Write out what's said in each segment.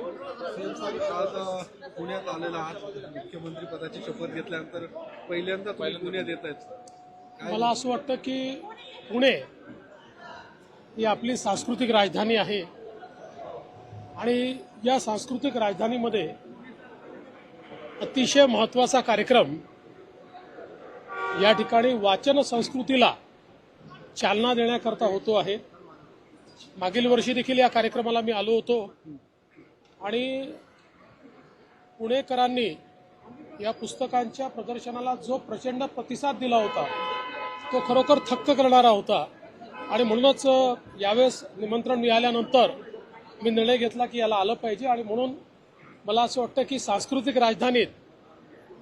आज पुण्यात आलेला आहात, मुख्यमंत्री पदाची शपथ घेतल्यानंतर पहिल्यांदा पुण्यात येत आहेत. मला असं वाटतं की पुणे ही आपली सांस्कृतिक राजधानी आहे आणि या सांस्कृतिक राजधानीमध्ये अतिशय महत्त्वाचा कार्यक्रम या ठिकाणी वाचन संस्कृतीला चालना देण्याकरता होतो आहे. मागील वर्षी देखील या कार्यक्रमाला मी आलो होतो आणि पुणेकरांनी या पुस्तकांच्या प्रदर्शनाला जो प्रचंड प्रतिसाद दिला होता तो खरोखर थक्क करणारा होता आणि म्हणूनच यावेळेस निमंत्रण मिळाल्यानंतर मी निर्णय घेतला की याला आलं पाहिजे आणि म्हणून मला असं वाटतं की सांस्कृतिक राजधानीत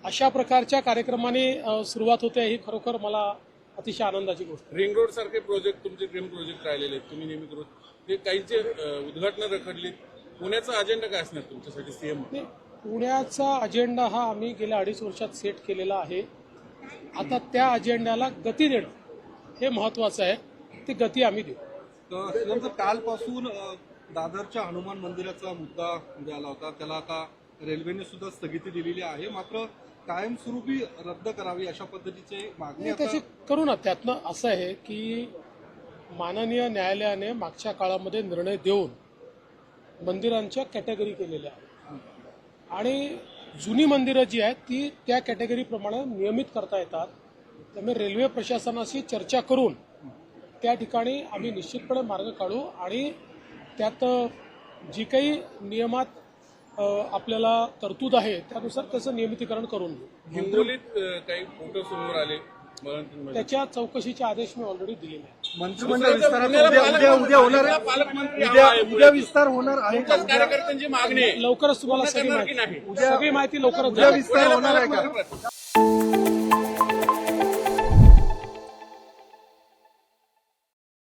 अशा प्रकारच्या कार्यक्रमाने सुरुवात होते ही खरोखर मला अतिशय आनंदाची गोष्ट. रिंग रोड सारखे प्रोजेक्ट तुमचे ड्रीम प्रोजेक्ट राहिलेले आहेत, तुम्ही नेहमी करू ते काहींचे उद्घाटन रखडलीत. पुण्याचा अजेंडा काय असणार तुमच्यासाठी सीएम? पुण्याचा अजेंडा हा आम्ही गेल्या 2.5 वर्षात सेट केलेला आहे. आता त्या अजेंड्याला गती देणं हे महत्वाचं आहे. ती गती आम्ही देऊ. कालपासून दादरच्या हनुमान मंदिराचा मुद्दा उद्या आला होता, त्याला आता रेल्वेने सुद्धा स्थगिती दिलेली आहे. मात्र कायमस्वरूपी रद्द करावी अशा पद्धतीची मागणी त्याची करू ना. त्यातनं असं आहे की माननीय न्यायालयाने मागच्या काळामध्ये निर्णय देऊन मंदिरांच्या कॅटेगरी केलेल्या आहेत आणि जुनी मंदिरं जी आहेत ती त्या कॅटेगरीप्रमाणे नियमित करता येतात. त्यामुळे रेल्वे प्रशासनाशी चर्चा करून त्या ठिकाणी आम्ही निश्चितपणे मार्ग काढू आणि त्यात जी काही नियमात आपल्याला तरतूद आहे त्यानुसार त्याचं नियमितीकरण करून घेऊ. हिंगोलीत काही फोटो समोर आले, त्याच्या चौकशीचे आदेश मी ऑलरेडी दिलेले आहेत. मंत्रिमंडळ विस्ताराचा उद्या होणार आहे, उद्या विस्तार होणार आहे. कार्यकर्त्यांची मागणी लवकरच तुम्हाला सगळी माहिती लवकरच उद्या विस्तार होणार आहे का?